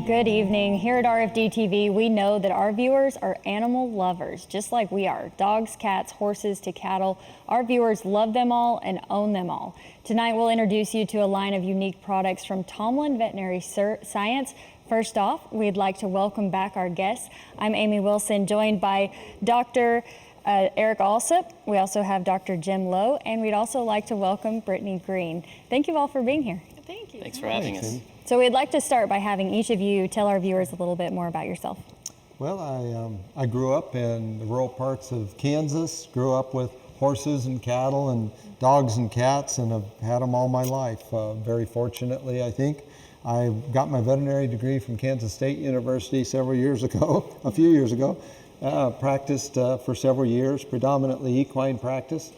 good evening. Here at RFD TV, we know that our viewers are animal lovers, just like we are. Dogs, cats, horses to cattle. Our viewers love them all and own them all. Tonight, we'll introduce you to a line of unique products from Tomlyn Veterinary Science. First off, we'd like to welcome back our guests. I'm Amy Wilson, joined by Dr. Eric Alsop. We also have Dr. Jim Lowe, and we'd also like to welcome Brittany Green. Thank you all for being here. Thank you. Thanks for having us. So we'd like to start by having each of you tell our viewers a little bit more about yourself. Well, I grew up in the rural parts of Kansas, grew up with horses and cattle and dogs and cats, and have had them all my life. Very fortunately, I think. I got my veterinary degree from Kansas State University several years ago, a few years ago. Practiced for several years, predominantly equine practice,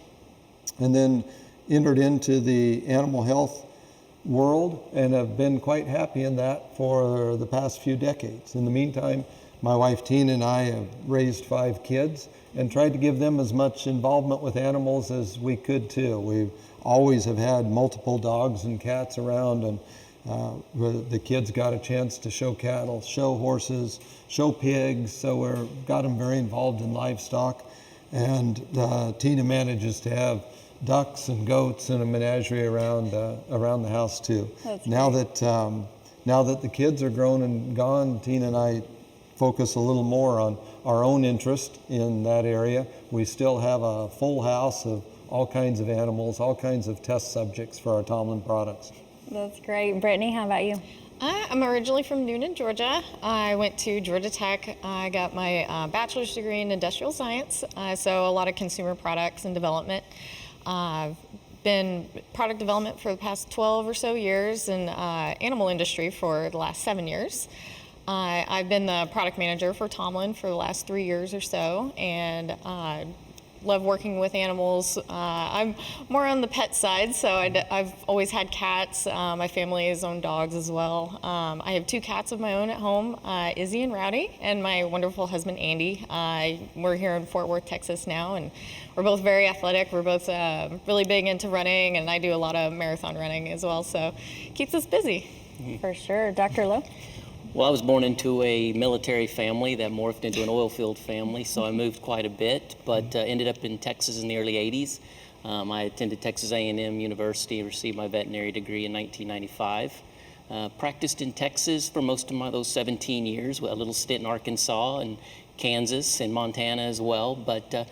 and then entered into the animal health world and have been quite happy in that for the past few decades. In the meantime, my wife Tina and I have raised 5 kids and tried to give them as much involvement with animals as we could too. We always have had multiple dogs and cats around, and the kids got a chance to show cattle, show horses, show pigs, so we've got them very involved in livestock. And Tina manages to have ducks and goats and a menagerie around the house too. Now that the kids are grown and gone, Tina and I focus a little more on our own interest in that area. We still have a full house of all kinds of animals, all kinds of test subjects for our Tomlyn products. That's great. Brittany, how about you? I'm originally from Noonan, Georgia. I went to Georgia Tech. I got my bachelor's degree in industrial science, so a lot of consumer products and development. I've been product development for the past 12 or so years, and animal industry for the last 7 years. I've been the product manager for Tomlyn for the last 3 years or so, and love working with animals. I'm more on the pet side, so I've always had cats. My family has owned dogs as well. I have 2 cats of my own at home, Izzy and Rowdy, and my wonderful husband, Andy. We're here in Fort Worth, Texas now, and we're both very athletic. We're both really big into running, and I do a lot of marathon running as well, so it keeps us busy. For sure. Dr. Lowe? Well, I was born into a military family that morphed into an oil field family, so I moved quite a bit, but ended up in Texas in the early 80s. I attended Texas A&M University and received my veterinary degree in 1995. Practiced in Texas for most of those 17 years, with a little stint in Arkansas and Kansas and Montana as well, but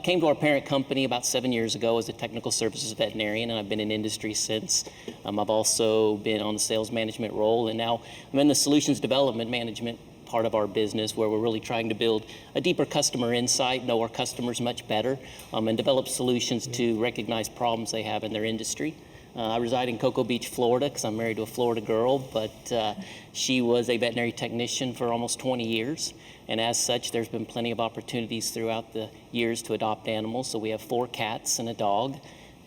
came to our parent company about 7 years ago as a technical services veterinarian, and I've been in industry since. I've also been on the sales management role, and now I'm in the solutions development management part of our business, where we're really trying to build a deeper customer insight, know our customers much better, and develop solutions to recognize problems they have in their industry. I reside in Cocoa Beach, Florida, because I'm married to a Florida girl, but she was a veterinary technician for almost 20 years. And as such, there's been plenty of opportunities throughout the years to adopt animals. So we have 4 cats and a dog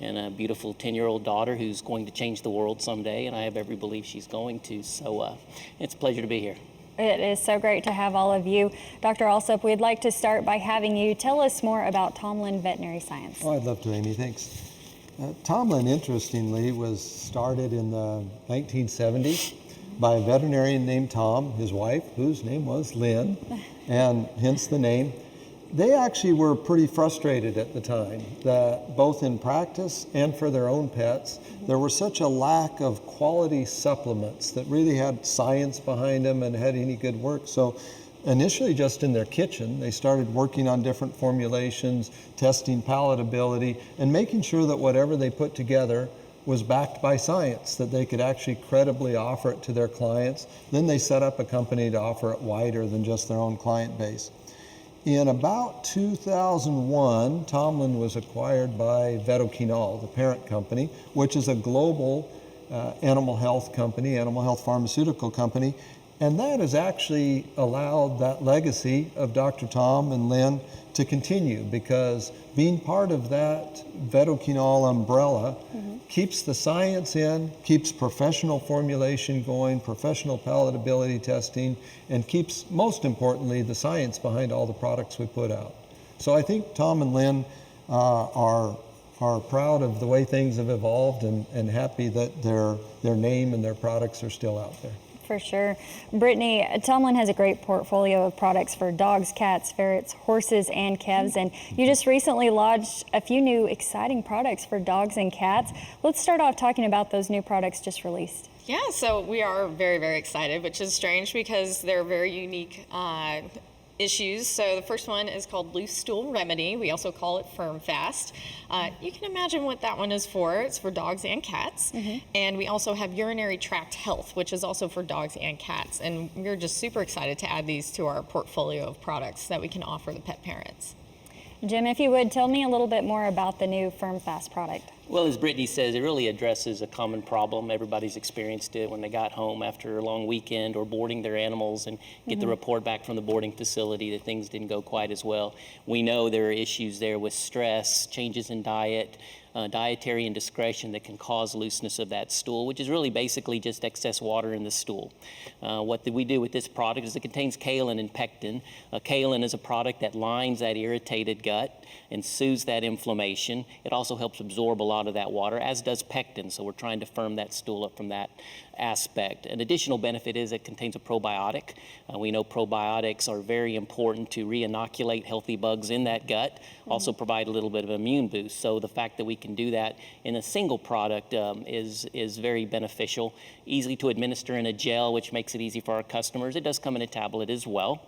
and a beautiful 10-year-old daughter who's going to change the world someday, and I have every belief she's going to. So it's a pleasure to be here. It is so great to have all of you. Dr. Alsop, we'd like to start by having you tell us more about Tomlyn Veterinary Science. Oh, I'd love to, Amy. Thanks. Tomlyn, interestingly, was started in the 1970s by a veterinarian named Tom, his wife, whose name was Lynn, and hence the name. They actually were pretty frustrated at the time that both in practice and for their own pets, there was such a lack of quality supplements that really had science behind them and had any good work. So initially, just in their kitchen, they started working on different formulations, testing palatability, and making sure that whatever they put together was backed by science, that they could actually credibly offer it to their clients. Then they set up a company to offer it wider than just their own client base. In about 2001, Tomlyn was acquired by Vetoquinol, the parent company, which is a global animal health company, animal health pharmaceutical company. And that has actually allowed that legacy of Dr. Tom and Lynn to continue, because being part of that Vetoquinol umbrella keeps the science in, keeps professional formulation going, professional palatability testing, and keeps, most importantly, the science behind all the products we put out. So I think Tom and Lynn are proud of the way things have evolved, and happy that their name and their products are still out there. For sure. Brittany, Tomlyn has a great portfolio of products for dogs, cats, ferrets, horses, and calves, and you just recently launched a few new exciting products for dogs and cats. Let's start off talking about those new products just released. Yeah, so we are very, very excited, which is strange because they're very unique issues. So the first one is called Loose Stool Remedy. We also call it Firm Fast. You can imagine what that one is for. It's for dogs and cats. And we also have Urinary Tract Health, which is also for dogs and cats. And we're just super excited to add these to our portfolio of products that we can offer the pet parents. Jim, if you would, tell me a little bit more about the new Firm Fast product. Well, as Brittany says, it really addresses a common problem. Everybody's experienced it when they got home after a long weekend or boarding their animals and get the report back from the boarding facility that things didn't go quite as well. We know there are issues there with stress, changes in diet, dietary indiscretion that can cause looseness of that stool, which is really basically just excess water in the stool. What we do with this product is it contains kaolin and pectin. Kaolin is a product that lines that irritated gut and soothes that inflammation. It also helps absorb a lot of that water, as does pectin, so we're trying to firm that stool up from that aspect. An additional benefit is it contains a probiotic. We know probiotics are very important to re-inoculate healthy bugs in that gut, also provide a little bit of immune boost. So the fact that we can do that in a single product is very beneficial. Easy to administer in a gel, which makes it easy for our customers. It does come in a tablet as well.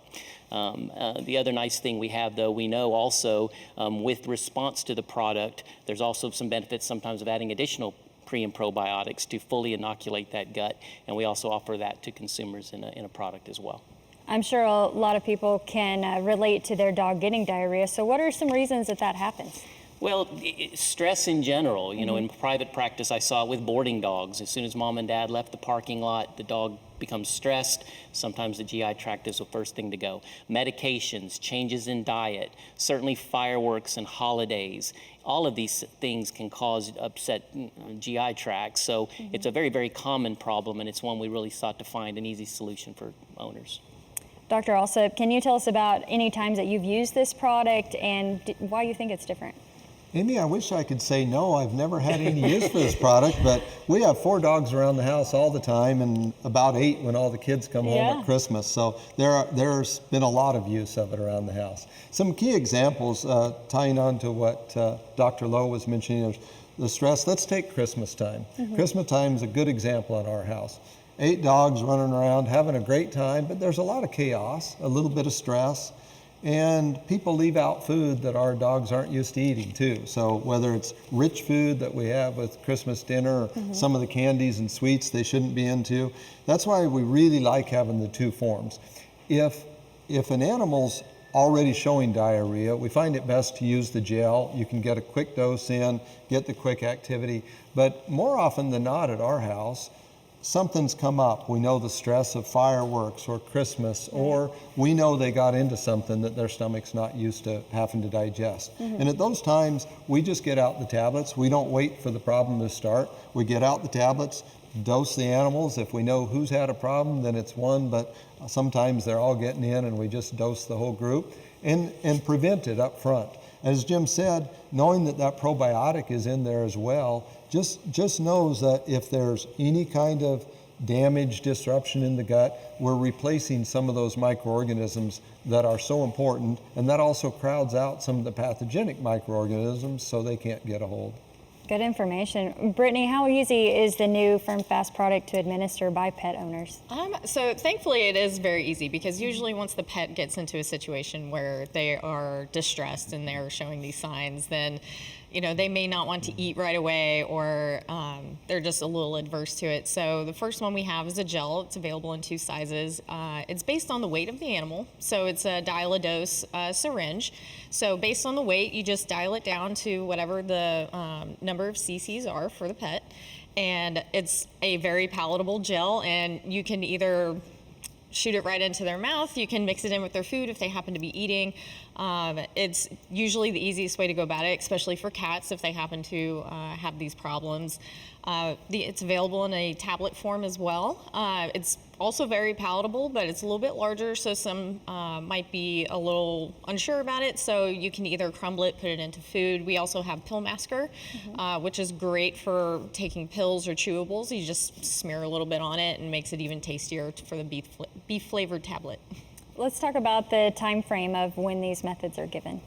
The other nice thing we have, though, we know also with response to the product, there's also some benefits sometimes of adding additional pre and probiotics to fully inoculate that gut, and we also offer that to consumers in a product as well. I'm sure a lot of people can relate to their dog getting diarrhea, so what are some reasons that happens? Well, stress in general. You know, in private practice, I saw it with boarding dogs. As soon as mom and dad left the parking lot, the dog becomes stressed. Sometimes the GI tract is the first thing to go. Medications, changes in diet, certainly fireworks and holidays. All of these things can cause upset GI tract. So it's a very, very common problem, and it's one we really sought to find an easy solution for owners. Dr. Alsop, can you tell us about any times that you've used this product and why you think it's different? Amy, I wish I could say no. I've never had any use for this product, but we have 4 dogs around the house all the time and about 8 when all the kids come home at Christmas. So there's been a lot of use of it around the house. Some key examples, tying on to what Dr. Lowe was mentioning, is the stress. Let's take Christmas time. Christmas time is a good example in our house. 8 dogs running around having a great time, but there's a lot of chaos, a little bit of stress. And people leave out food that our dogs aren't used to eating too. So whether it's rich food that we have with Christmas dinner, or some of the candies and sweets they shouldn't be into, that's why we really like having the 2 forms. If an animal's already showing diarrhea, we find it best to use the gel. You can get a quick dose in, get the quick activity. But more often than not at our house, something's come up. We know the stress of fireworks or Christmas, or we know they got into something that their stomach's not used to having to digest. And at those times, we just get out the tablets. We don't wait for the problem to start. We get out the tablets, dose the animals. If we know who's had a problem, then it's one, but sometimes they're all getting in and we just dose the whole group and prevent it up front. As Jim said, knowing that that probiotic is in there as well, just knows that if there's any kind of damage, disruption in the gut, we're replacing some of those microorganisms that are so important, and that also crowds out some of the pathogenic microorganisms so they can't get a hold. Good information. Brittany, how easy is the new Firm Fast product to administer by pet owners? So thankfully it is very easy, because usually once the pet gets into a situation where they are distressed and they're showing these signs, then they may not want to eat right away, or they're just a little adverse to it. So the first one we have is a gel. It's available in 2 sizes. It's based on the weight of the animal. So it's a dial-a-dose syringe. So based on the weight, you just dial it down to whatever the number of cc's are for the pet. And it's a very palatable gel, and you can either shoot it right into their mouth. You can mix it in with their food if they happen to be eating. It's usually the easiest way to go about it, especially for cats if they happen to have these problems. It's available in a tablet form as well. It's also very palatable, but it's a little bit larger, so some might be a little unsure about it. So you can either crumble it, put it into food. We also have Pill Masker, which is great for taking pills or chewables. You just smear a little bit on it and makes it even tastier for the beef flavored tablet. Let's talk about the time frame of when these methods are given.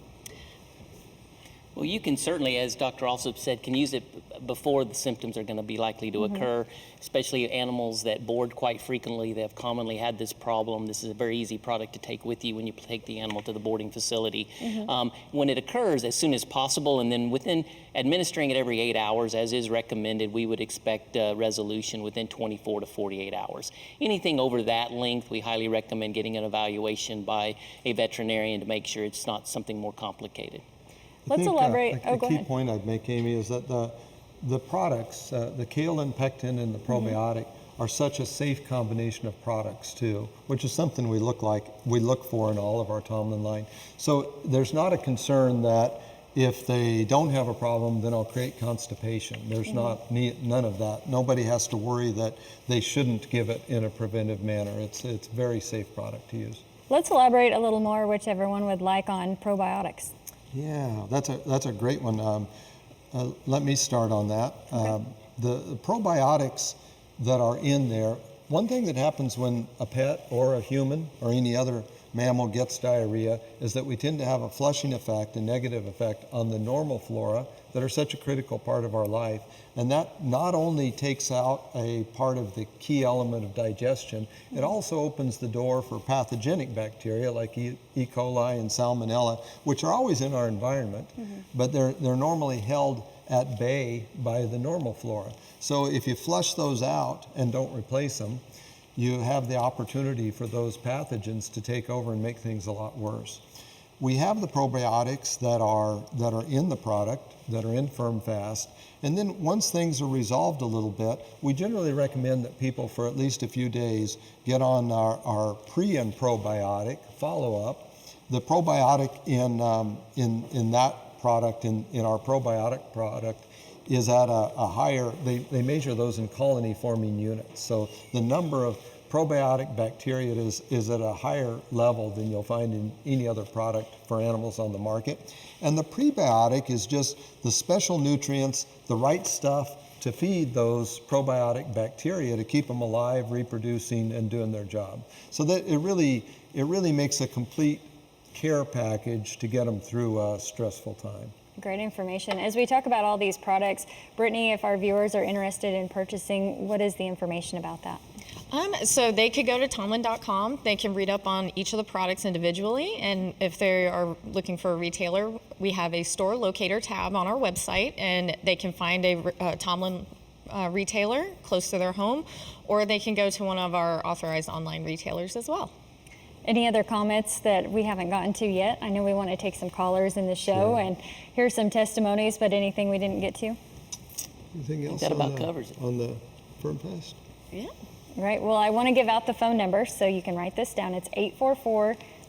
Well, you can certainly, as Dr. Alsop said, can use it before the symptoms are going to be likely to occur, especially animals that board quite frequently. They have commonly had this problem. This is a very easy product to take with you when you take the animal to the boarding facility. When it occurs, as soon as possible, and then within administering it every 8 hours, as is recommended, we would expect resolution within 24 to 48 hours. Anything over that length, we highly recommend getting an evaluation by a veterinarian to make sure it's not something more complicated. Let's elaborate. The Go key ahead. point I'd make, Amy, is that the products, the kaolin, pectin, and the probiotic are such a safe combination of products too, which is something we look for in all of our Tomlyn line. So there's not a concern that if they don't have a problem, then I'll create constipation. There's none of that. Nobody has to worry that they shouldn't give it in a preventive manner. It's a very safe product to use. Let's elaborate a little more, whichever one would like, on probiotics. Yeah, that's a great one. Let me start on that. Okay. The probiotics that are in there, one thing that happens when a pet or a human or any other mammal gets diarrhea is that we tend to have a flushing effect, a negative effect on the normal flora that are such a critical part of our life. And that not only takes out a part of the key element of digestion, it also opens the door for pathogenic bacteria like E. coli and Salmonella, which are always in our environment, but they're normally held at bay by the normal flora. So if you flush those out and don't replace them, you have the opportunity for those pathogens to take over and make things a lot worse. We have the probiotics that are in the product, that are in Firm Fast, and then once things are resolved a little bit, we generally recommend that people for at least a few days get on our pre and probiotic follow-up. The probiotic in that product, in our probiotic product, is at a higher, they measure those in colony forming units. So the number of probiotic bacteria is at a higher level than you'll find in any other product for animals on the market. And the prebiotic is just the special nutrients, the right stuff to feed those probiotic bacteria to keep them alive, reproducing, and doing their job. So that it really makes a complete care package to get them through a stressful time. Great information. As we talk about all these products, Brittany, if our viewers are interested in purchasing, what is the information about that? So they could go to tomlyn.com. They can read up on each of the products individually, and if they are looking for a retailer, we have a store locator tab on our website, and they can find a Tomlyn retailer close to their home, or they can go to one of our authorized online retailers as well. Any other comments that we haven't gotten to yet? I know we want to take some callers in the show and hear some testimonies, but anything we didn't get to? Anything else That about covers it. on the Firm Fast? Yeah. Right. Well, I want to give out the phone number so you can write this down. It's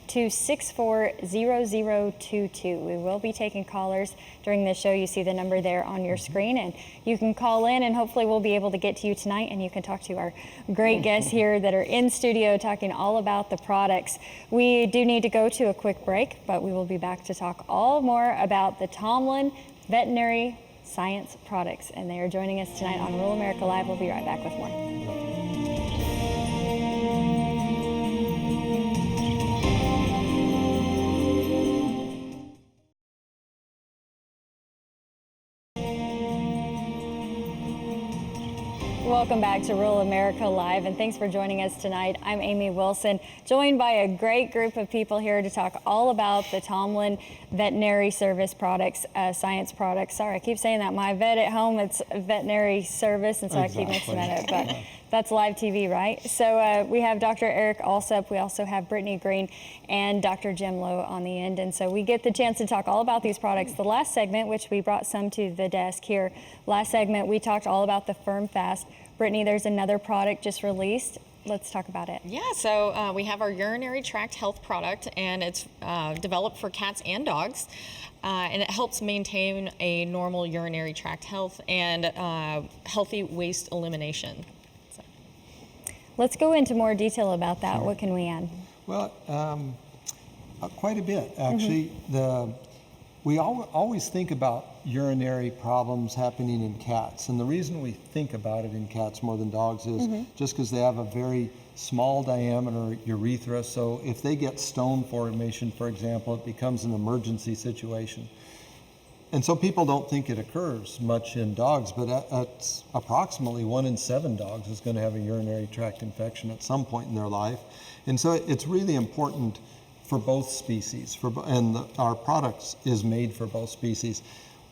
844-264-0022. We will be taking callers during this show. You see the number there on your screen, and you can call in, and hopefully we'll be able to get to you tonight, and you can talk to our great guests here that are in studio talking all about the products. We do need to go to a quick break, but we will be back to talk all more about the Tomlyn veterinary science products, and they are joining us tonight on Rural America Live. We'll be right back with more. Welcome back to Rural America Live, and thanks for joining us tonight. I'm Amy Wilson, joined by a great group of people here to talk all about the Tomlyn veterinary service products, science products. Sorry, I keep saying that. My vet at home, it's veterinary service, and so I keep mixing that up, but that's live TV, right? So we have Dr. Eric Alsop, we also have Brittany Green, and Dr. Jim Lowe on the end, and so we get the chance to talk all about these products. The last segment, which we brought some to the desk here, last segment we talked all about the Firm Fast. Brittany, there's another product just released. Let's talk about it. Yeah, so we have our urinary tract health product, and it's developed for cats and dogs, and it helps maintain a normal urinary tract health and healthy waste elimination. So. Let's go into more detail about that. What can we add? Well, quite a bit, actually. We always think about urinary problems happening in cats, and the reason we think about it in cats more than dogs is just because they have a very small diameter urethra, so if they get stone formation, for example, it becomes an emergency situation. And so people don't think it occurs much in dogs, but it's approximately 1 in 7 dogs is going to have a urinary tract infection at some point in their life. And so it's really important for both species, and our products is made for both species.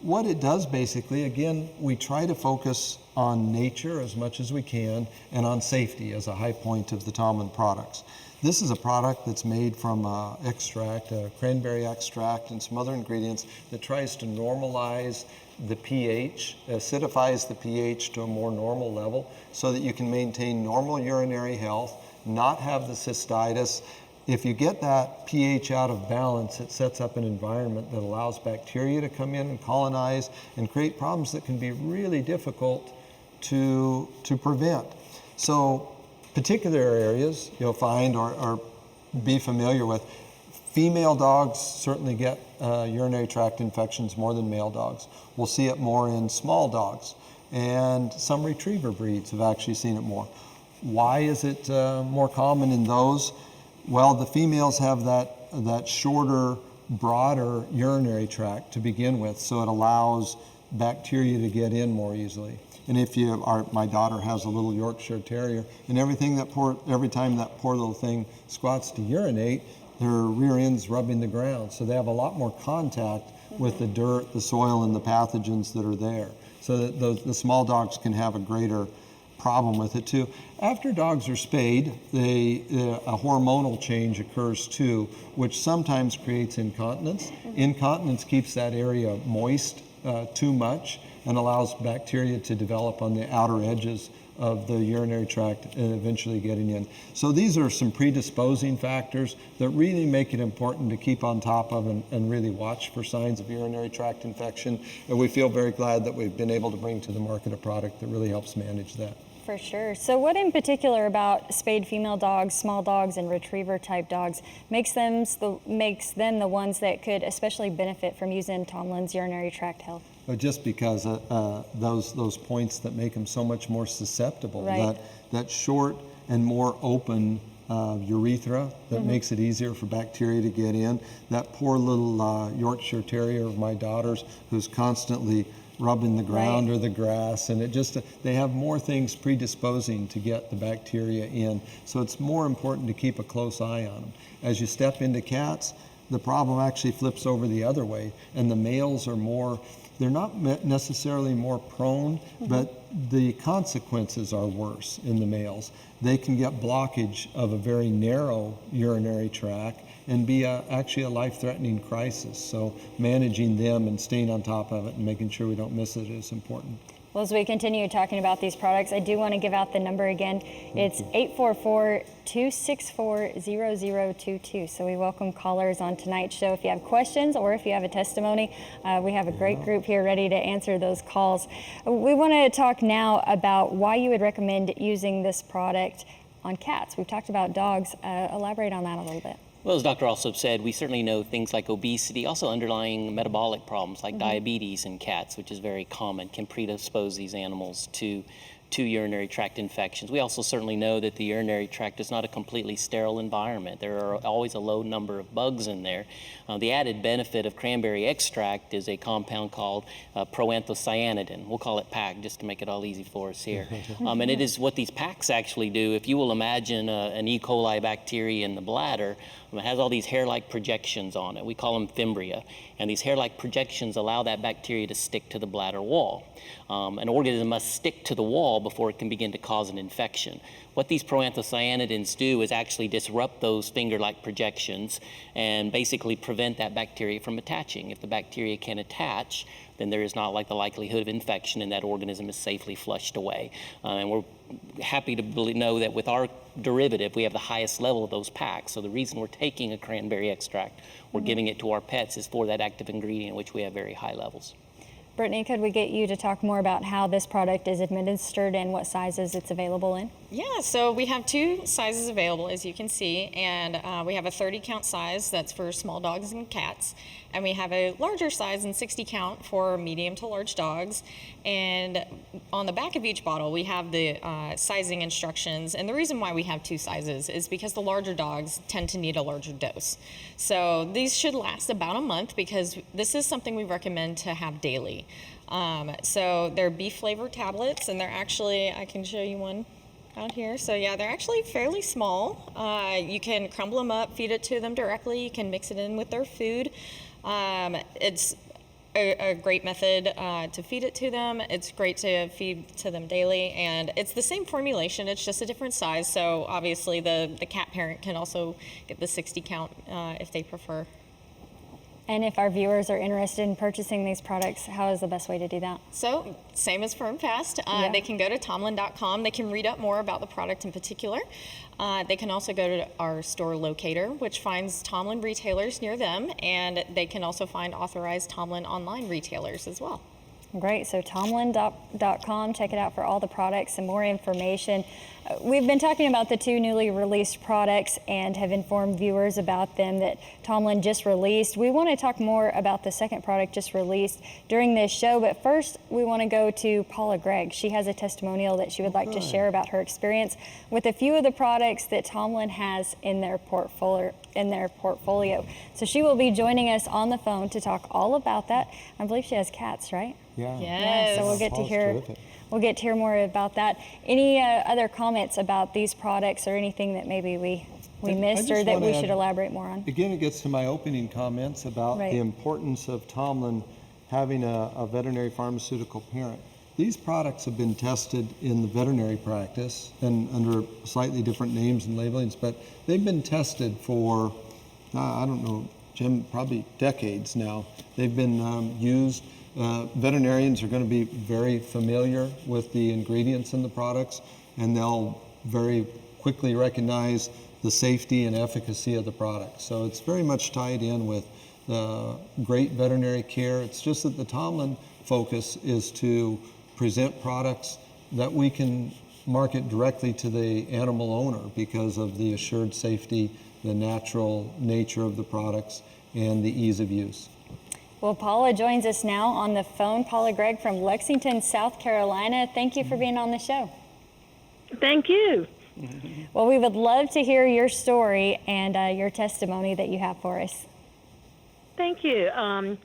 What it does basically, again, we try to focus on nature as much as we can and on safety as a high point of the Tomlyn products. This is a product that's made from extract, cranberry extract, and some other ingredients that tries to normalize the pH, acidifies the pH to a more normal level so that you can maintain normal urinary health, not have the cystitis. If you get that pH out of balance, it sets up an environment that allows bacteria to come in and colonize and create problems that can be really difficult to prevent. So particular areas you'll find or be familiar with, female dogs certainly get urinary tract infections more than male dogs. We'll see it more in small dogs, and some retriever breeds have actually seen it more. Why is it more common in those? Well, the females have that shorter, broader urinary tract to begin with, so it allows bacteria to get in more easily. And my daughter has a little Yorkshire Terrier, and every time that poor little thing squats to urinate, their rear end's rubbing the ground, so they have a lot more contact with the dirt, the soil, and the pathogens that are there. So that the small dogs can have a greater problem with it too. After dogs are spayed, a hormonal change occurs too, which sometimes creates incontinence. Incontinence keeps that area moist too much and allows bacteria to develop on the outer edges of the urinary tract and eventually getting in. So these are some predisposing factors that really make it important to keep on top of and really watch for signs of urinary tract infection. And we feel very glad that we've been able to bring to the market a product that really helps manage that. For sure. So what in particular about spayed female dogs, small dogs, and retriever type dogs makes them the ones that could especially benefit from using Tomlyn's urinary tract health? But just because those points that make them so much more susceptible, right. that short and more open urethra that makes it easier for bacteria to get in. That poor little Yorkshire Terrier of my daughter's who's constantly rubbing the ground or the grass, and they have more things predisposing to get the bacteria in. So it's more important to keep a close eye on them. As you step into cats, the problem actually flips over the other way, and the males are they're not necessarily more prone, but the consequences are worse in the males. They can get blockage of a very narrow urinary tract and be actually a life-threatening crisis. So managing them and staying on top of it and making sure we don't miss it is important. Well, as we continue talking about these products, I do want to give out the number again. It's 844-264-0022. So we welcome callers on tonight's show. If you have questions or if you have a testimony, we have a great group here ready to answer those calls. We want to talk now about why you would recommend using this product on cats. We've talked about dogs. Elaborate on that a little bit. Well, as Dr. Alsop said, we certainly know things like obesity, also underlying metabolic problems like diabetes in cats, which is very common, can predispose these animals to urinary tract infections. We also certainly know that the urinary tract is not a completely sterile environment. There are always a low number of bugs in there. The added benefit of cranberry extract is a compound called proanthocyanidin. We'll call it PAC just to make it all easy for us here. And it is what these PACs actually do. If you will imagine an E. coli bacteria in the bladder, it has all these hair-like projections on it. We call them fimbria. And these hair-like projections allow that bacteria to stick to the bladder wall. An organism must stick to the wall before it can begin to cause an infection. what these proanthocyanidins do is actually disrupt those finger-like projections and basically prevent that bacteria from attaching. If the bacteria can attach, then there is not like the likelihood of infection, and that organism is safely flushed away. And we're happy to know that with our derivative, we have the highest level of those packs. So the reason we're taking a cranberry extract, we're giving it to our pets, is for that active ingredient, which we have very high levels. Brittany, could we get you to talk more about how this product is administered and what sizes it's available in? Yeah, so we have 2 sizes available, as you can see, and we have a 30 count size that's for small dogs and cats, and we have a larger size and 60 count for medium to large dogs. And on the back of each bottle, we have the sizing instructions, and the reason why we have 2 sizes is because the larger dogs tend to need a larger dose. So these should last about a month, because this is something we recommend to have daily. So they're beef flavored tablets, and they're actually, I can show you one out here. So yeah, they're actually fairly small. You can crumble them up, feed it to them directly. You can mix it in with their food. It's a great method to feed it to them. It's great to feed to them daily, and it's the same formulation, it's just a different size. So obviously the cat parent can also get the 60 count if they prefer. And if our viewers are interested in purchasing these products, how is the best way to do that? So, same as Firm Fast. They can go to tomlyn.com. They can read up more about the product in particular. They can also go to our store locator, which finds Tomlyn retailers near them, and they can also find authorized Tomlyn online retailers as well. Great, so tomlyn.com, check it out for all the products and more information. We've been talking about the 2 newly released products and have informed viewers about them that Tomlyn just released. We want to talk more about the second product just released during this show, but first we want to go to Paula Gregg. She has a testimonial that she would like to share about her experience with a few of the products that Tomlyn has in their portfolio. So she will be joining us on the phone to talk all about that. I believe she has cats, right? Yeah. Yes. So we'll get to Paul's hear. terrific. We'll get to hear more about that. Any other comments about these products or anything that maybe we missed or just that wanna we add- should elaborate more on? Again, it gets to my opening comments about Right. the importance of Tomlyn having a veterinary pharmaceutical parent. These products have been tested in the veterinary practice and under slightly different names and labelings, but they've been tested for, I don't know, Jim, probably decades now. They've been used. Veterinarians are going to be very familiar with the ingredients in the products, and they'll very quickly recognize the safety and efficacy of the product. So it's very much tied in with great veterinary care. It's just that the Tomlyn focus is to present products that we can market directly to the animal owner because of the assured safety, the natural nature of the products, and the ease of use. Well, Paula joins us now on the phone. Paula Gregg from Lexington, South Carolina. Thank you for being on the show. Thank you. Well, we would love to hear your story and your testimony that you have for us. Thank you. I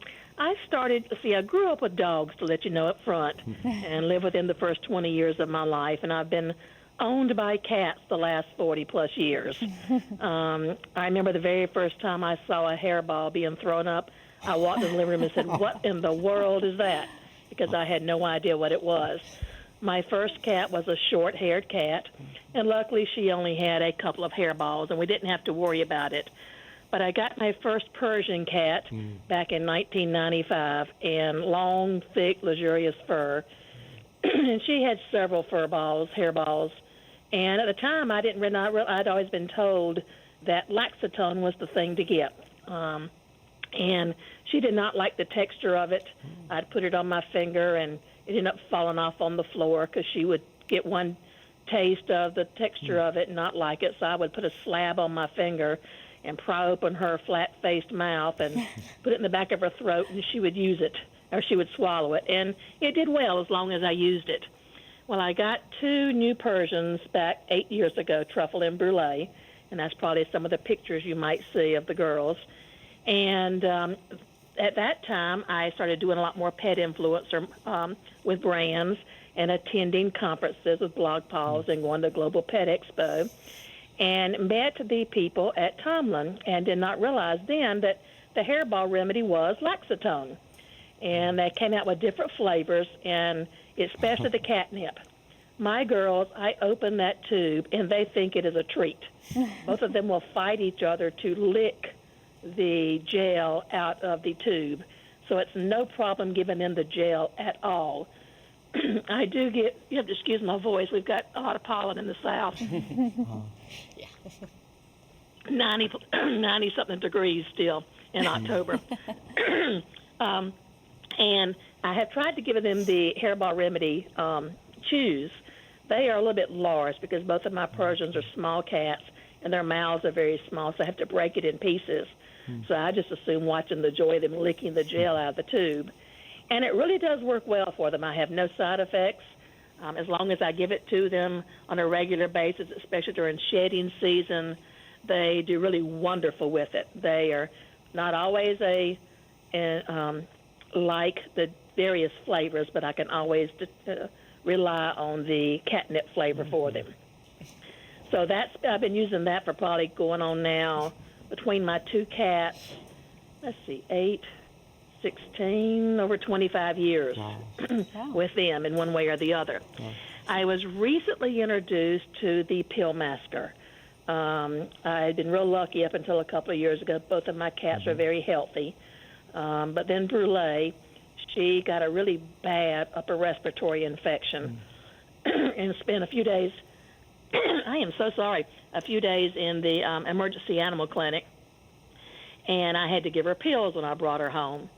grew up with dogs, to let you know up front, and lived within the first 20 years of my life, and I've been owned by cats the last 40 plus years. I remember the very first time I saw a hairball being thrown up, I walked in the living room and said, "What in the world is that?" Because I had no idea what it was. My first cat was a short-haired cat, and luckily she only had a couple of hairballs, and we didn't have to worry about it. But I got my first Persian cat back in 1995, and long, thick, luxurious fur. And she had several hairballs. And at the time, I didn't realize, I'd always been told that Laxatone was the thing to get. And she did not like the texture of it. I'd put it on my finger, and it ended up falling off on the floor because she would get one taste of the texture of it and not like it. So I would put a slab on my finger and pry open her flat-faced mouth and put it in the back of her throat, and she would use it, or she would swallow it. And it did well as long as I used it. Well, I got 2 new Persians back 8 years ago, Truffle and Brulee, and that's probably some of the pictures you might see of the girls. And at that time, I started doing a lot more pet influencer with brands and attending conferences with Blog Paws and going to Global Pet Expo, and met the people at Tomlyn and did not realize then that the hairball remedy was Laxatone. And they came out with different flavors, and especially the catnip. My girls, I open that tube and they think it is a treat. Both of them will fight each other to lick the gel out of the tube. So it's no problem giving them the gel at all. I do get, you have to excuse my voice, we've got a lot of pollen in the south. 90 something degrees still in October. And I have tried to give them the Hairball Remedy chews. They are a little bit large because both of my Persians are small cats and their mouths are very small, so I have to break it in pieces. So I just assume watching the joy of them licking the gel out of the tube. And it really does work well for them. I have no side effects. As long as I give it to them on a regular basis, especially during shedding season, they do really wonderful with it. They are not always like the various flavors, but I can always rely on the catnip flavor for them. So I've been using that for probably going on now between my two cats, 8, 16, over 25 years with them in one way or the other. I was recently introduced to the pill masker. I had been real lucky up until a couple of years ago. Both of my cats are very healthy. But then Brule, she got a really bad upper respiratory infection and spent a few days, I am so sorry, a few days in the emergency animal clinic. And I had to give her pills when I brought her home.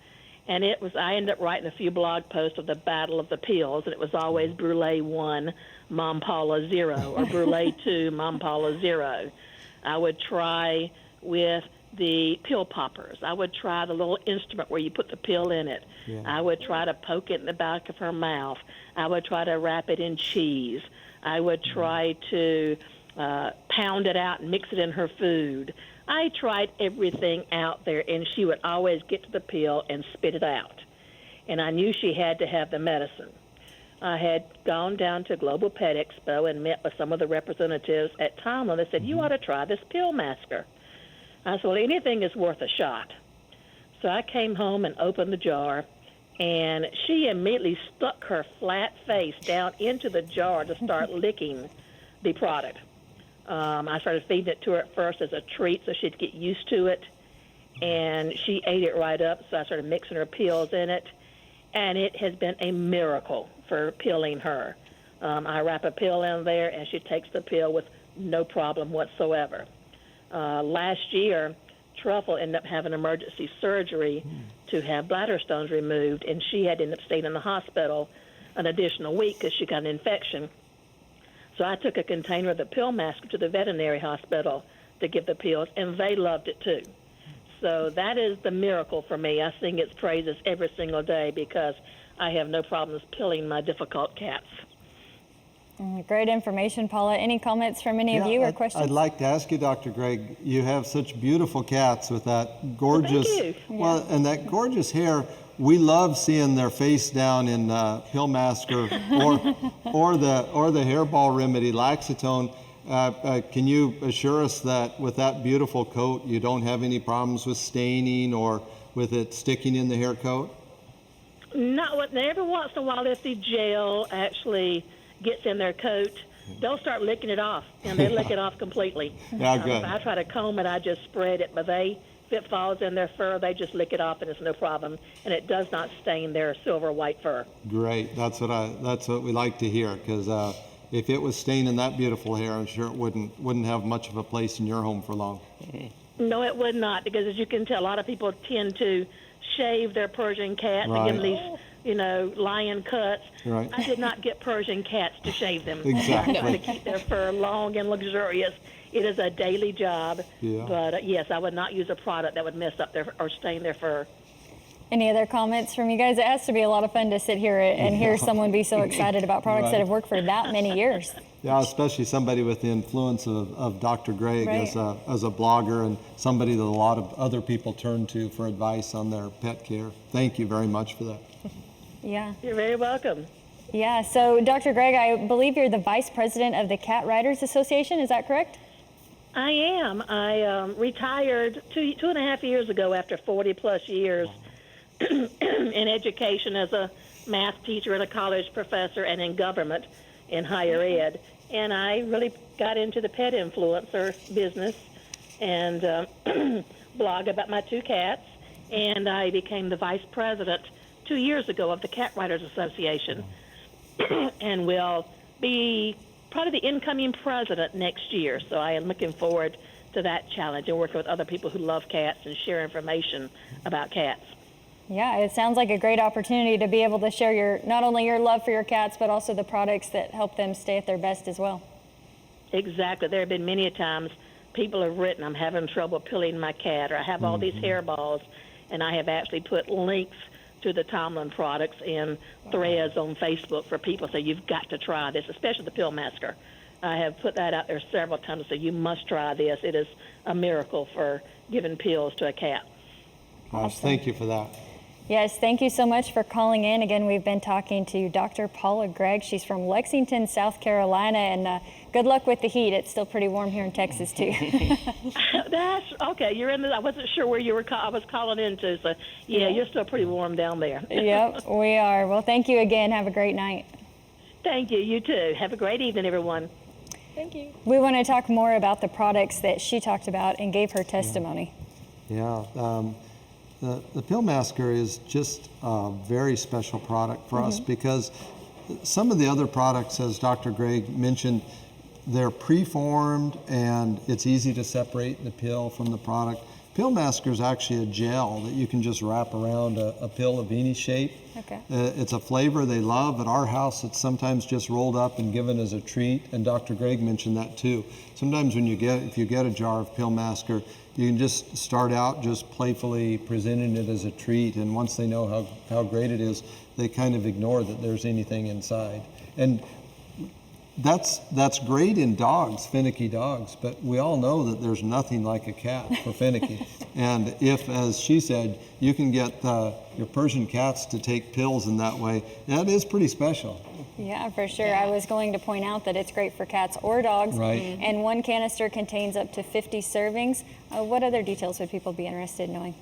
And I ended up writing a few blog posts of the battle of the pills, and it was always Brule 1, Mom Paula 0, or Brule 2, Mom Paula 0. I would try with the pill poppers. I would try the little instrument where you put the pill in it. Yeah. I would try to poke it in the back of her mouth. I would try to wrap it in cheese. I would try to pound it out and mix it in her food. I tried everything out there, and she would always get to the pill and spit it out. And I knew she had to have the medicine. I had gone down to Global Pet Expo and met with some of the representatives at Tomlyn. They said, you ought to try this pill masker. I said, well, anything is worth a shot. So I came home and opened the jar, and she immediately stuck her flat face down into the jar to start licking the product. I started feeding it to her at first as a treat so she'd get used to it, and she ate it right up, so I started mixing her pills in it, and it has been a miracle for pilling her. I wrap a pill in there, and she takes the pill with no problem whatsoever. Last year, Truffle ended up having emergency surgery to have bladder stones removed, and she had ended up staying in the hospital an additional week because she got an infection. So I took a container of the pill masker to the veterinary hospital to give the pills, and they loved it too. So that is the miracle for me. I sing its praises every single day because I have no problems pilling my difficult cats. Great information, Paula. Any comments from any of you or questions? I'd like to ask you, Dr. Greg, you have such beautiful cats with that gorgeous, and that gorgeous hair. We love seeing their face down in pill masker or the Hairball Remedy Laxatone. Can you assure us that with that beautiful coat, you don't have any problems with staining or with it sticking in the hair coat? Not every once in a while, if the gel actually gets in their coat, they'll start licking it off, and they lick it off completely. Yeah, good. If I try to comb it, I just spread it, but if it falls in their fur, they just lick it off, and it's no problem, and it does not stain their silver white fur. Great. That's what we like to hear, because if it was staining that beautiful hair, I'm sure it wouldn't have much of a place in your home for long. No, it would not, because as you can tell, a lot of people tend to shave their Persian cats and give them these, lion cuts. Right. I did not get Persian cats to shave them. Exactly. To keep their fur long and luxurious. It is a daily job. Yeah. But yes, I would not use a product that would mess up or stain their fur. Any other comments from you guys? It has to be a lot of fun to sit here and hear someone be so excited about products that have worked for that many years. Yeah, especially somebody with the influence of Dr. Greg as a blogger and somebody that a lot of other people turn to for advice on their pet care. Thank you very much for that. Yeah. You're very welcome. Yeah, so Dr. Greg, I believe you're the Vice President of the Cat Writers Association, is that correct? I am. I retired 2.5 years ago after 40 plus years in education as a math teacher and a college professor and in government. in higher ed. And I really got into the pet influencer business and blog about my 2 cats. And I became the vice president 2 years ago of the Cat Writers Association and will be probably the incoming president next year. So I am looking forward to that challenge and working with other people who love cats and share information about cats. Yeah, it sounds like a great opportunity to be able to share not only your love for your cats, but also the products that help them stay at their best as well. Exactly. There have been many times people have written, I'm having trouble pilling my cat, or I have all these hairballs, and I have actually put links to the Tomlyn products in threads on Facebook for people to say, you've got to try this, especially the Pill Masker. I have put that out there several times to say, you must try this. It is a miracle for giving pills to a cat. Gosh, thank you for that. Yes, thank you so much for calling in. Again, we've been talking to Dr. Paula Gregg. She's from Lexington, South Carolina, and good luck with the heat. It's still pretty warm here in Texas, too. That's okay. You're in I wasn't sure where you were. I was calling into, so yeah, you're still pretty warm down there. Yep, we are. Well, thank you again. Have a great night. Thank you. You too. Have a great evening, everyone. Thank you. We want to talk more about the products that she talked about and gave her testimony. Yeah. The Pill Masker is just a very special product for us because some of the other products, as Dr. Gregg mentioned, they're preformed and it's easy to separate the pill from the product. Pill Masker is actually a gel that you can just wrap around a pill of any shape. Okay. It's a flavor they love. At our house, it's sometimes just rolled up and given as a treat, and Dr. Gregg mentioned that too. Sometimes if you get a jar of Pill Masker, you can just start out just playfully presenting it as a treat, and once they know how great it is, they kind of ignore that there's anything inside. And that's great in dogs, finicky dogs, but we all know that there's nothing like a cat for finicky. And if, as she said, you can get your Persian cats to take pills in that way, that is pretty special. Yeah, for sure. I was going to point out that it's great for cats or dogs. Right. And one canister contains up to 50 servings. What other details would people be interested in knowing?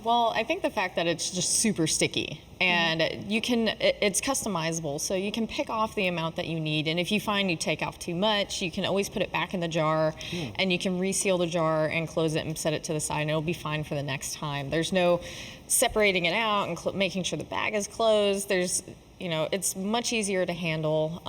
Well, I think the fact that it's just super sticky and it's customizable, so you can pick off the amount that you need. And if you find you take off too much, you can always put it back in the jar and you can reseal the jar and close it and set it to the side and it'll be fine for the next time. There's no separating it out and making sure the bag is closed. It's much easier to handle.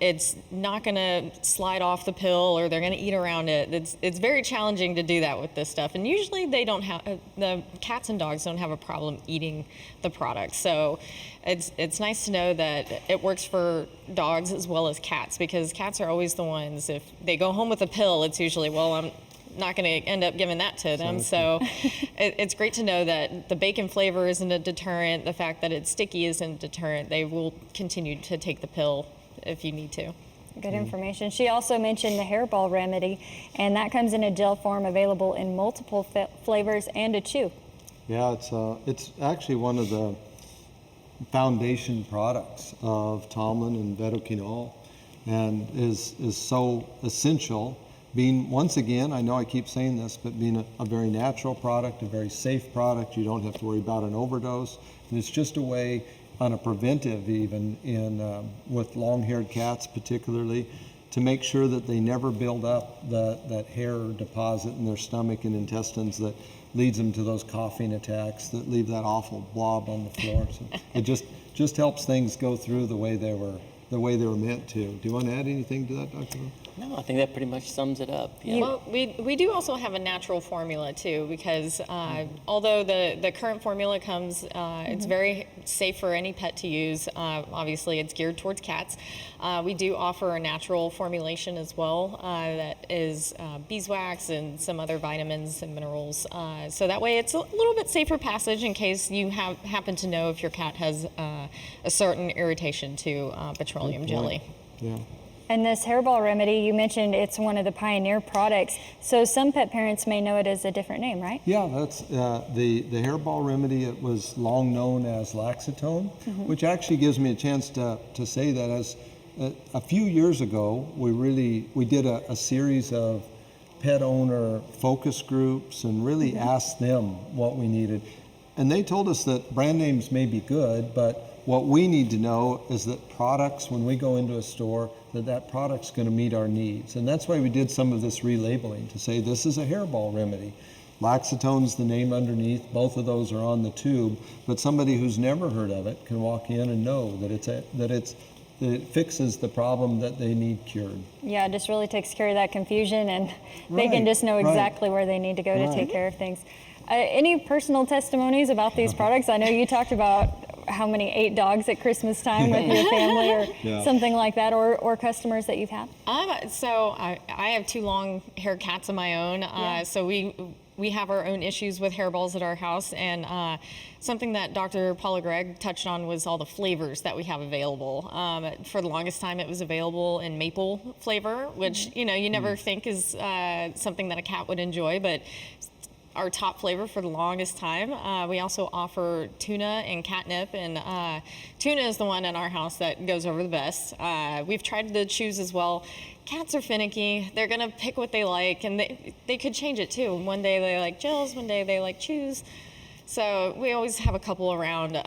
It's not going to slide off the pill or they're going to eat around it. It's very challenging to do that with this stuff. And usually the cats and dogs don't have a problem eating the product. So it's nice to know that it works for dogs as well as cats, because cats are always the ones, if they go home with a pill, it's usually, well, I'm not going to end up giving that to them. So it's great to know that the bacon flavor isn't a deterrent. The fact that it's sticky isn't a deterrent. They will continue to take the pill if you need to. Good information. She also mentioned the hairball remedy, and that comes in a gel form available in multiple flavors and a chew. Yeah, it's actually one of the foundation products of Tomlyn and Vetoquinol, and is so essential. Being, once again, I know I keep saying this, but being a very natural product, a very safe product, you don't have to worry about an overdose. And it's just a way, on a preventive even, with long-haired cats particularly, to make sure that they never build up that hair deposit in their stomach and intestines that leads them to those coughing attacks that leave that awful blob on the floor. So it just helps things go through the way they were meant to. Do you want to add anything to that, Dr. No, I think that pretty much sums it up. Yeah. Well, we do also have a natural formula too, because although the current formula comes, it's very safe for any pet to use. Obviously, it's geared towards cats. We do offer a natural formulation as well that is beeswax and some other vitamins and minerals. So that way, it's a little bit safer passage in case you happen to know if your cat has a certain irritation to petroleum jelly. Yeah. And this hairball remedy, you mentioned it's one of the pioneer products. So some pet parents may know it as a different name, right? Yeah, that's the hairball remedy. It was long known as Laxatone, which actually gives me a chance to say that as a few years ago, we did a series of pet owner focus groups and really asked them what we needed. And they told us that brand names may be good, but what we need to know is that products, when we go into a store, that product's going to meet our needs. And that's why we did some of this relabeling to say this is a hairball remedy. Laxatone's the name underneath. Both of those are on the tube, but somebody who's never heard of it can walk in and know that it fixes the problem that they need cured. Yeah, it just really takes care of that confusion, and they can Right, just know right. exactly where they need to go to Right. take care of things. Any personal testimonies about these products? I know you talked about how many 8 dogs at Christmas time with your family or Yeah. something like that, or customers that you've had. So I have 2 long-haired cats of my own. Yeah. So we have our own issues with hairballs at our house, and something that Dr. Paula Gregg touched on was all the flavors that we have available. For the longest time, it was available in maple flavor, which you never think is something that a cat would enjoy, but our top flavor for the longest time. We also offer tuna and catnip, and tuna is the one in our house that goes over the best. We've tried the chews as well. Cats are finicky. They're gonna pick what they like, and they could change it too. One day they like gels, one day they like chews. So we always have a couple around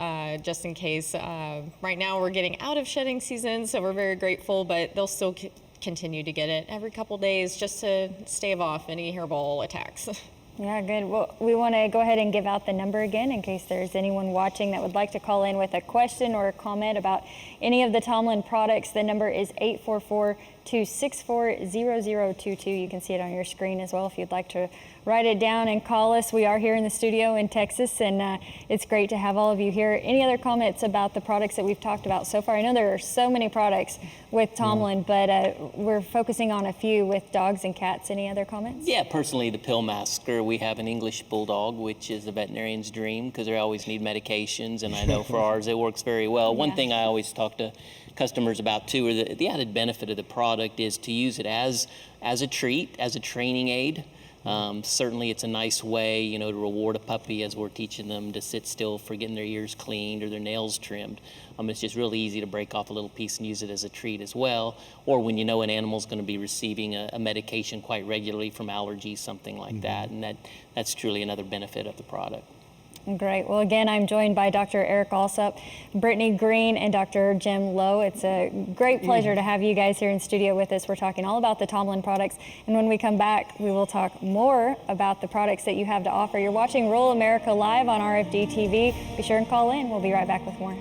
just in case. Right now we're getting out of shedding season, so we're very grateful, but they'll still continue to get it every couple days just to stave off any hairball attacks. Yeah, good. Well, we want to go ahead and give out the number again in case there's anyone watching that would like to call in with a question or a comment about any of the Tomlyn products. The number is 844-264-0022. You can see it on your screen as well if you'd like to write it down and call us. We are here in the studio in Texas, and it's great to have all of you here. Any other comments about the products that we've talked about so far? I know there are so many products with Tomlyn, but we're focusing on a few with dogs and cats. Any other comments? Yeah, personally, the pill masker, we have an English bulldog, which is the veterinarian's dream because they always need medications, and I know for ours it works very well. One thing I always talk to customers about too, or the added benefit of the product is to use it as a treat, as a training aid. Certainly it's a nice way, to reward a puppy as we're teaching them to sit still for getting their ears cleaned or their nails trimmed. It's just really easy to break off a little piece and use it as a treat as well. Or when you know an animal's going to be receiving a medication quite regularly from allergies, something like that. And that's truly another benefit of the product. Great. Well, again, I'm joined by Dr. Eric Alsop, Brittany Green, and Dr. Jim Lowe. It's a great pleasure to have you guys here in studio with us. We're talking all about the Tomlyn products, and when we come back, we will talk more about the products that you have to offer. You're watching Rural America Live on RFD TV. Be sure and call in. We'll be right back with more.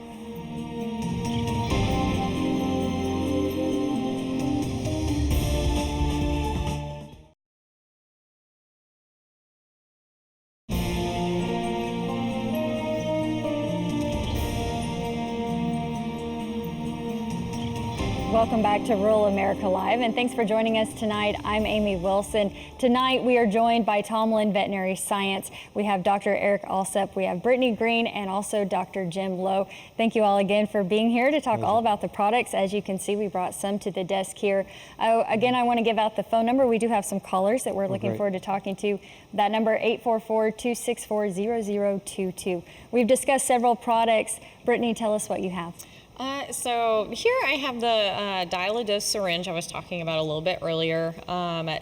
Welcome back to Rural America Live, and thanks for joining us tonight. I'm Amy Wilson. Tonight we are joined by Tomlyn Veterinary Science. We have Dr. Eric Alsop, we have Brittany Green, and also Dr. Jim Lowe. Thank you all again for being here to talk all about the products. As you can see, we brought some to the desk here. Again, I want to give out the phone number. We do have some callers that we're looking forward to talking to. That number, 844-264-0022. We've discussed several products. Brittany, tell us what you have. So here I have the dial-a-dose syringe I was talking about a little bit earlier.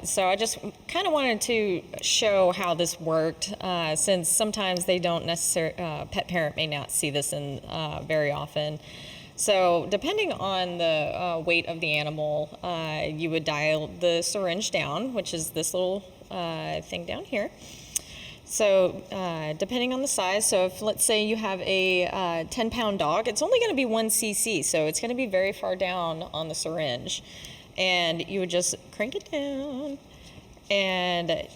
So I just kind of wanted to show how this worked, since sometimes they don't necessarily, pet parent may not see this in very often. So depending on the weight of the animal, you would dial the syringe down, which is this little thing down here. So depending on the size, so if let's say you have a 10-pound dog, it's only going to be 1 cc, so it's going to be very far down on the syringe. And you would just crank it down, and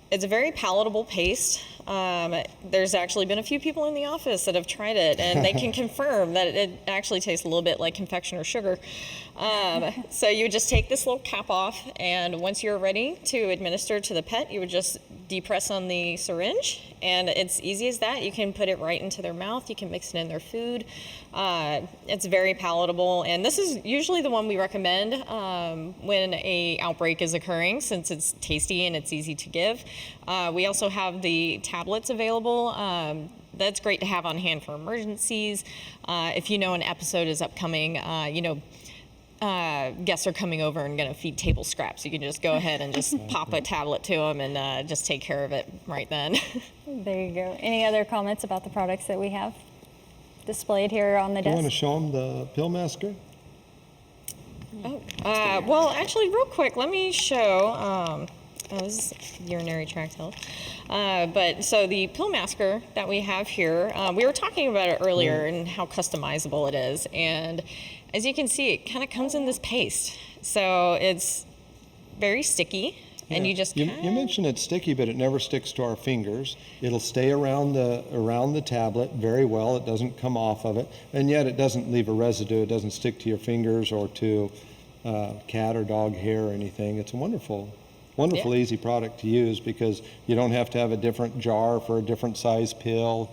it's a very palatable paste. There's actually been a few people in the office that have tried it, and they can confirm that it actually tastes a little bit like confectioner sugar. So you would just take this little cap off, and once you're ready to administer to the pet, you would just depress on the syringe, and it's easy as that. You can put it right into their mouth. You can mix it in their food. It's very palatable, and this is usually the one we recommend when a outbreak is occurring, since it's tasty and it's easy to give. We also have the tablets available. That's great to have on hand for emergencies. If you know an episode is upcoming, guests are coming over and going to feed table scraps. You can just go ahead and just pop a tablet to them and just take care of it right then. There you go. Any other comments about the products that we have displayed here on the Do you want to desk? show them the pill masker? Well, actually, real quick, let me show. This is urinary tract health. But so the pill masker that we have here, we were talking about it earlier and how customizable it is. And as you can see, it kind of comes in this paste. So it's very sticky. And you just you mentioned it's sticky, but it never sticks to our fingers. It'll stay around the tablet very well. It doesn't come off of it, and yet it doesn't leave a residue. It doesn't stick to your fingers or to cat or dog hair or anything. It's a wonderful, easy product to use because you don't have to have a different jar for a different size pill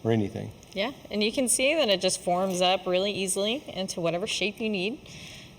or anything. Yeah, and you can see that it just forms up really easily into whatever shape you need.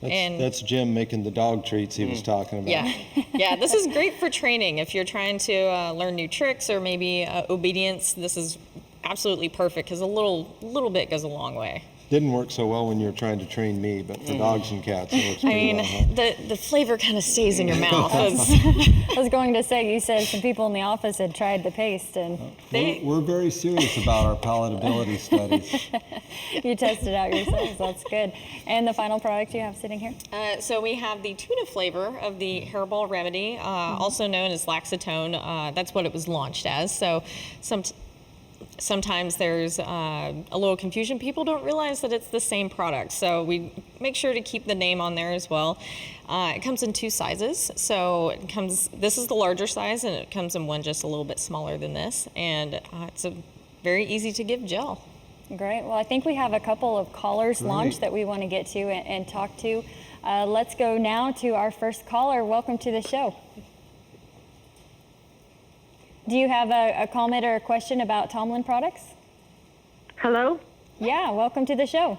That's Jim making the dog treats he was talking about. Yeah, this is great for training. If you're trying to learn new tricks or maybe obedience, this is absolutely perfect because a little bit goes a long way. Didn't work so well when you were trying to train me, but for dogs and cats, it works pretty well. Huh? The flavor kind of stays in your mouth. I was going to say, you said some people in the office had tried the paste, and We're very serious about our palatability studies. you tested out yourselves. That's good. And the final product you have sitting here? So we have the tuna flavor of the Hairball Remedy, also known as Laxatone. That's what it was launched as. So sometimes there's a little confusion. People don't realize that it's the same product. So we make sure to keep the name on there as well. It comes in two sizes. So this is the larger size, and it comes in one just a little bit smaller than this. And it's a very easy to give gel. Great. Well, I think we have a couple of callers launched that we want to get to and talk to. Let's go now to our first caller. Welcome to the show. Do you have a comment or a question about Tomlyn products? Hello? Yeah, welcome to the show.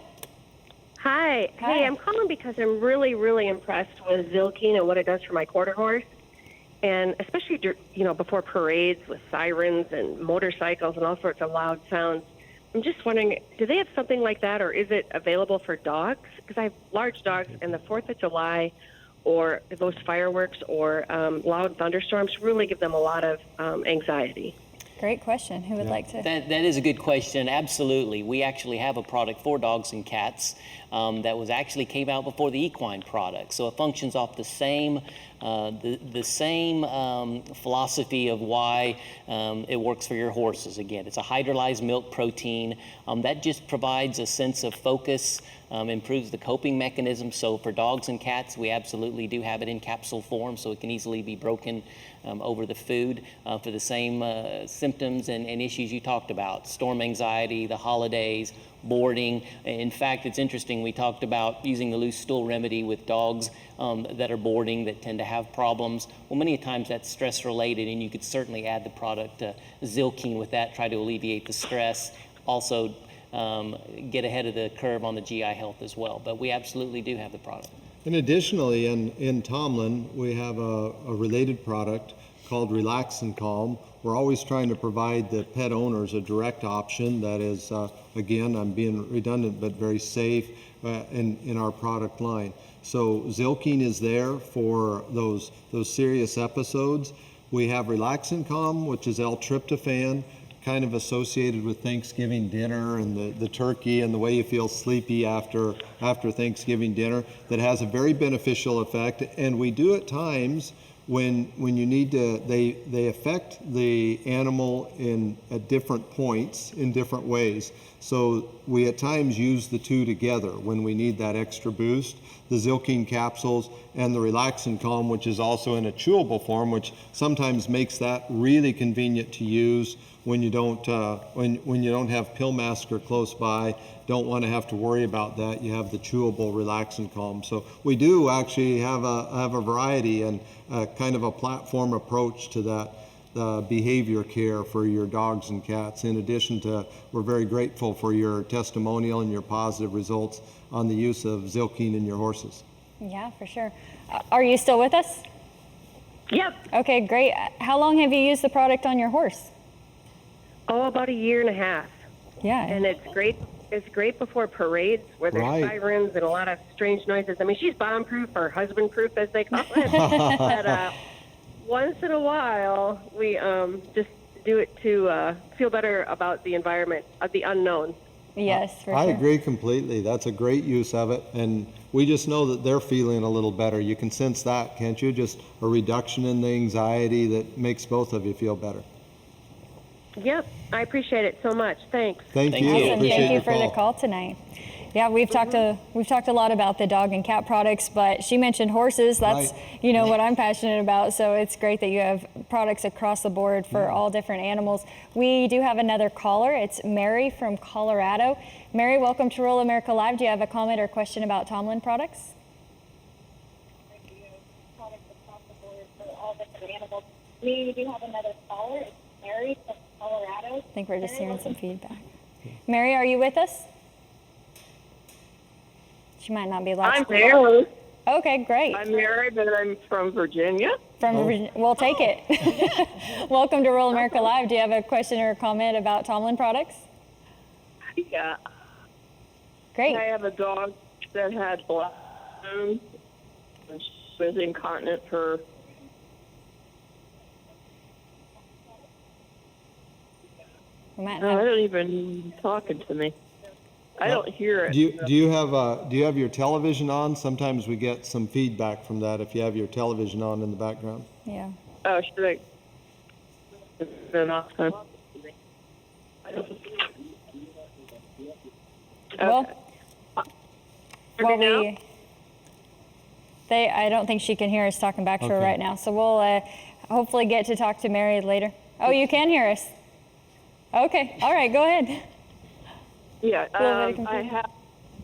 Hi. Hi. Hey, I'm calling because I'm really, really impressed with Zilkeen and what it does for my quarter horse. And especially, before parades with sirens and motorcycles and all sorts of loud sounds. I'm just wondering, do they have something like that, or is it available for dogs? Because I have large dogs, and the 4th of July or those fireworks or loud thunderstorms really give them a lot of anxiety. Great question. Who would like to? That is a good question. Absolutely. We actually have a product for dogs and cats that actually came out before the equine product. So it functions off the same philosophy of why it works for your horses. Again, it's a hydrolyzed milk protein that just provides a sense of focus, improves the coping mechanism. So for dogs and cats, we absolutely do have it in capsule form, so it can easily be broken over the food for the same symptoms and issues you talked about: storm anxiety, the holidays, boarding. In fact, it's interesting, we talked about using the loose stool remedy with dogs that are boarding that tend to have problems. Well, many times that's stress related, and you could certainly add the product Zilkeen with that, try to alleviate the stress. Also get ahead of the curve on the GI health as well. But we absolutely do have the product. And additionally, in Tomlyn, we have a related product called Relax and Calm. We're always trying to provide the pet owners a direct option that is, again, I'm being redundant, but very safe in our product line. So Zilkeen is there for those serious episodes. We have Relax and Calm, which is L-tryptophan, kind of associated with Thanksgiving dinner and the turkey and the way you feel sleepy after Thanksgiving dinner, that has a very beneficial effect. And we do at times when you need to, they affect the animal at different points in different ways. So we at times use the two together when we need that extra boost. The Zilkeen capsules and the Relax and Calm, which is also in a chewable form, which sometimes makes that really convenient to use when you don't have pill masker close by, don't want to have to worry about that. You have the chewable Relax and Calm. So we do actually have a variety and kind of a platform approach to that behavior care for your dogs and cats. In addition to, we're very grateful for your testimonial and your positive results on the use of Zilkeen in your horses. Yeah, for sure. Are you still with us? Yep. Okay, great. How long have you used the product on your horse? Oh, about a year and a half. Yeah. And it's great. is great before parades where there's Right. sirens and a lot of strange noises. I mean, she's bomb-proof or husband-proof, as they call it. But once in a while, we just do it to feel better about the environment, of the unknown. Yes, for I sure. agree completely. That's a great use of it. And we just know that they're feeling a little better. You can sense that, can't you? Just a reduction in the anxiety that makes both of you feel better. Yep, I appreciate it so much. Thanks. Thank Thank you. you. Awesome. Appreciate Thank you your for the call tonight. Yeah, we've talked a lot about the dog and cat products, but she mentioned horses. That's Right. what I'm passionate about. So it's great that you have products across the board for all different animals. We do have another caller. It's Mary from Colorado. Mary, welcome to Rural America Live. Do you have a comment or question about Tomlyn products? We do have another caller. It's Mary from Colorado. I think we're just hearing some feedback. Mary, are you with us? She might not be live. I'm Mary. Okay, great. I'm Mary, but I'm from Virginia. From Virginia. We'll take it. Welcome to Rural America Live. Do you have a question or a comment about Tomlyn products? Yeah. Great. I have a dog that had black bones and she was incontinent for We might I have, don't even talking to me. I don't hear it. Do you have your television on? Sometimes we get some feedback from that if you have your television on in the background. yeah. Oh, should I? They're not. Well, Hear me now? I don't think she can hear us talking back to her Okay. right now. So we'll hopefully get to talk to Mary later. Oh, you can hear us. Okay. All right. Go ahead. Yeah, little bit of I have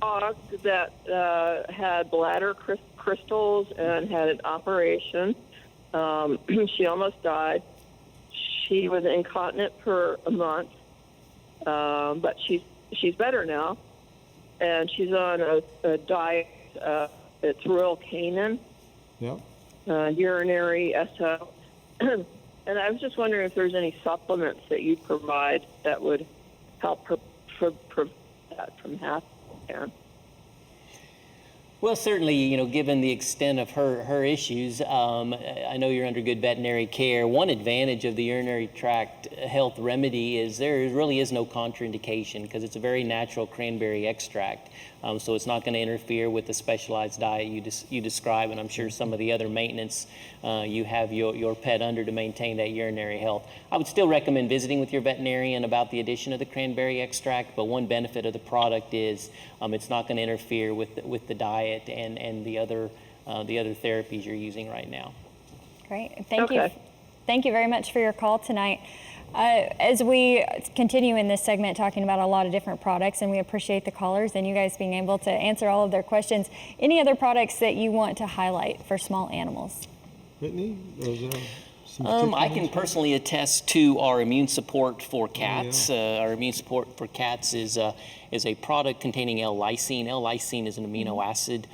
a dog that had bladder crystals and had an operation. She almost died. She was incontinent for a month, but she's better now, and she's on a diet. It's Royal Canin, Yeah. urinary SO. And I was just wondering if there's any supplements that you provide that would help her prevent that from happening. Well, certainly, given the extent of her issues, I know you're under good veterinary care. One advantage of the urinary tract health remedy is there really is no contraindication because it's a very natural cranberry extract. So it's not going to interfere with the specialized diet you describe, and I'm sure some of the other maintenance you have your pet under to maintain that urinary health. I would still recommend visiting with your veterinarian about the addition of the cranberry extract, but one benefit of the product is it's not going to interfere with the diet and the other therapies you're using right now. Great. Thank you. Okay. Thank you very much for your call tonight. As we continue in this segment talking about a lot of different products, and we appreciate the callers and you guys being able to answer all of their questions, any other products that you want to highlight for small animals? Whitney, is there some I particular can ones? personally attest to our immune support for cats. Our immune support for cats is a product containing L-lysine. L-lysine is an amino acid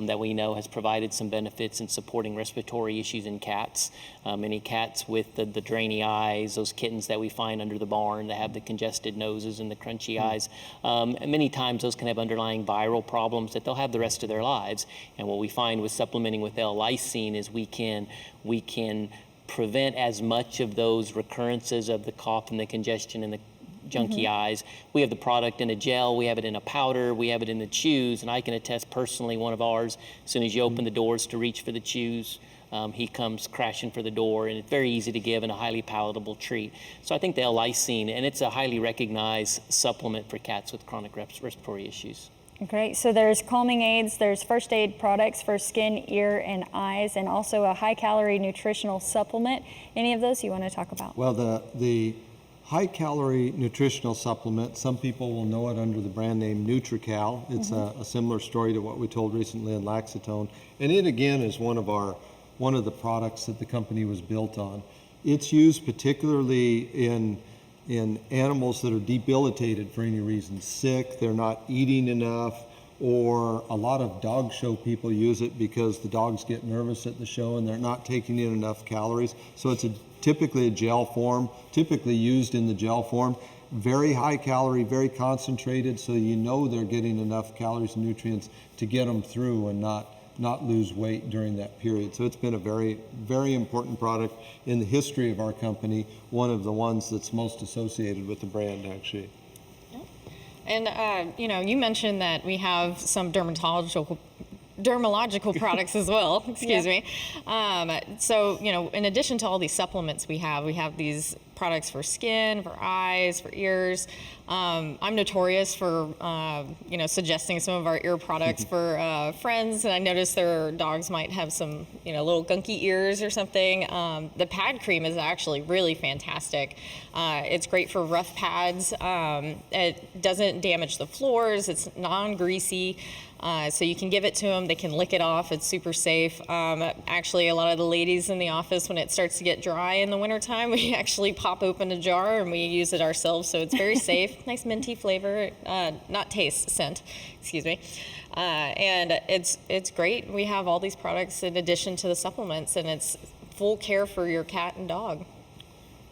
that we know has provided some benefits in supporting respiratory issues in cats. Many cats with the drainy eyes, those kittens that we find under the barn that have the congested noses and the crunchy eyes, and many times those can have underlying viral problems that they'll have the rest of their lives. And what we find with supplementing with L-lysine is we can prevent as much of those recurrences of the cough and the congestion and the junky eyes. We have the product in a gel, we have it in a powder, we have it in the chews, and I can attest personally one of ours, as soon as you open the doors to reach for the chews, he comes crashing for the door, and it's very easy to give and a highly palatable treat. So I think the L-lysine, and it's a highly recognized supplement for cats with chronic respiratory issues. Great. So there's calming aids, there's first aid products for skin, ear, and eyes, and also a high-calorie nutritional supplement. Any of those you want to talk about? Well, the high-calorie nutritional supplement, some people will know it under the brand name NutriCal. It's a similar story to what we told recently in Laxatone. And it, again, is one of the products that the company was built on. It's used particularly in animals that are debilitated for any reason, sick, they're not eating enough, or a lot of dog show people use it because the dogs get nervous at the show and they're not taking in enough calories. So it's typically a gel form, typically used in the gel form. very high calorie, very concentrated, so you know they're getting enough calories and nutrients to get them through and not lose weight during that period. So it's been a very, very important product in the history of our company, one of the ones that's most associated with the brand, actually. And you mentioned that we have some dermatological products as well. Excuse me. So in addition to all these supplements we have these products for skin, for eyes, for ears. I'm notorious for suggesting some of our ear products for friends, and I noticed their dogs might have some little gunky ears or something. The pad cream is actually really fantastic. It's great for rough pads. It doesn't damage the floors. It's non-greasy. So you can give it to them, they can lick it off, it's super safe. Actually, a lot of the ladies in the office, when it starts to get dry in the wintertime, we actually pop open a jar and we use it ourselves, so it's very safe. Nice minty flavor, not taste, scent, excuse me. And it's great. We have all these products in addition to the supplements, and it's full care for your cat and dog.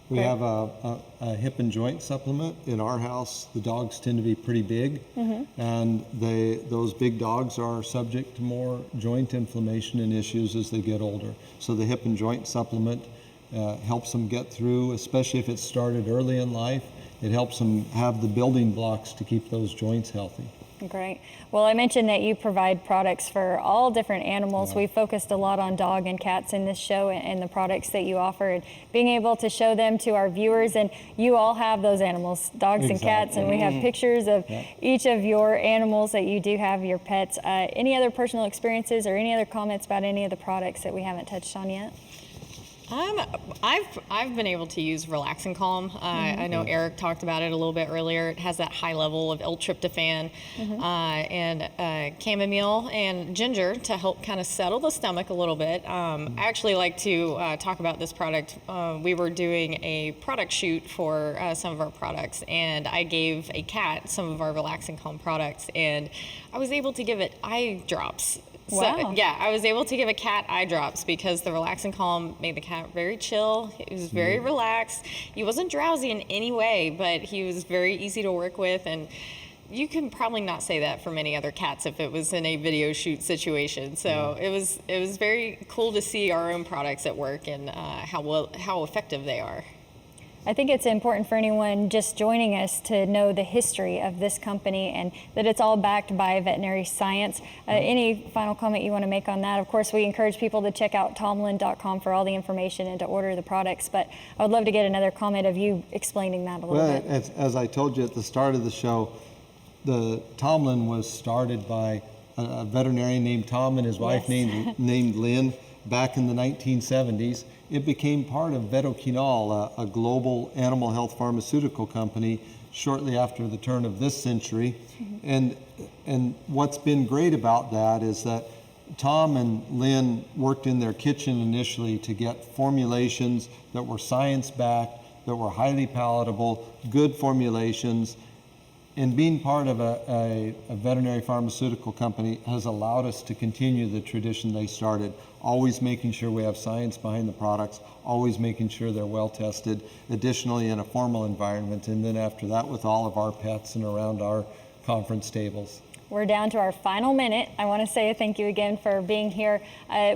We have a hip and joint supplement. In our house, the dogs tend to be pretty big, and those big dogs are subject to more joint inflammation and issues as they get older. So the hip and joint supplement helps them get through, especially if it's started early in life. It helps them have the building blocks to keep those joints healthy. Great. Well, I mentioned that you provide products for all different animals. We focused a lot on dog and cats in this show and the products that you offer, and being able to show them to our viewers. And you all have those animals, dogs and cats, and we have pictures of each of your animals that you do have, your pets. Any other personal experiences or any other comments about any of the products that we haven't touched on yet? I've been able to use Relax and Calm. I know Eric talked about it a little bit earlier. It has that high level of L-tryptophan and chamomile and ginger to help kind of settle the stomach a little bit. I actually like to talk about this product. We were doing a product shoot for some of our products, and I gave a cat some of our Relax and Calm products, and I was able to give it eye drops. Wow. So, yeah, I was able to give a cat eye drops because the Relax and Calm made the cat very chill. He was very relaxed. He wasn't drowsy in any way, but he was very easy to work with. And you can probably not say that for many other cats if it was in a video shoot situation. So it was very cool to see our own products at work and how effective they are. I think it's important for anyone just joining us to know the history of this company and that it's all backed by veterinary science. Any final comment you want to make on that? Of course, we encourage people to check out tomlyn.com for all the information and to order the products, but I would love to get another comment of you explaining that a little bit. As I told you at the start of the show, the Tomlyn was started by a veterinarian named Tom and his wife named Lynn back in the 1970s. It became part of Vetoquinol, a global animal health pharmaceutical company, shortly after the turn of this century. And what's been great about that is that Tom and Lynn worked in their kitchen initially to get formulations that were science-backed, that were highly palatable, good formulations. And being part of a veterinary pharmaceutical company has allowed us to continue the tradition they started, always making sure we have science behind the products, always making sure they're well tested, additionally in a formal environment, and then after that with all of our pets and around our conference tables. We're down to our final minute. I want to say thank you again for being here.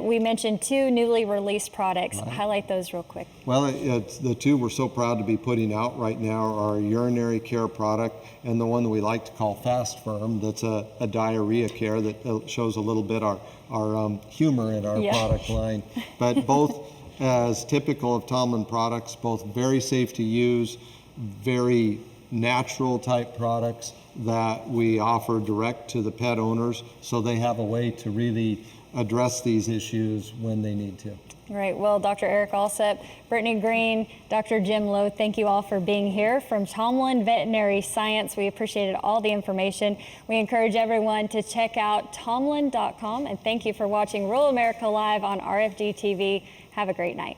We mentioned 2 newly released products. Highlight those real quick. Well, it's the 2 we're so proud to be putting out right now are our urinary care product and the one that we like to call Fast Firm. That's a diarrhea care that shows a little bit our humor in our product line. But both, as typical of Tomlyn products, both very safe to use, very natural type products that we offer direct to the pet owners, so they have a way to really address these issues when they need to. Right. Well, Dr. Eric Alsep, Brittany Green, Dr. Jim Lowe, thank you all for being here from Tomlyn Veterinary Science. We appreciated all the information. We encourage everyone to check out tomlyn.com, and thank you for watching Rural America Live on RFD TV. Have a great night.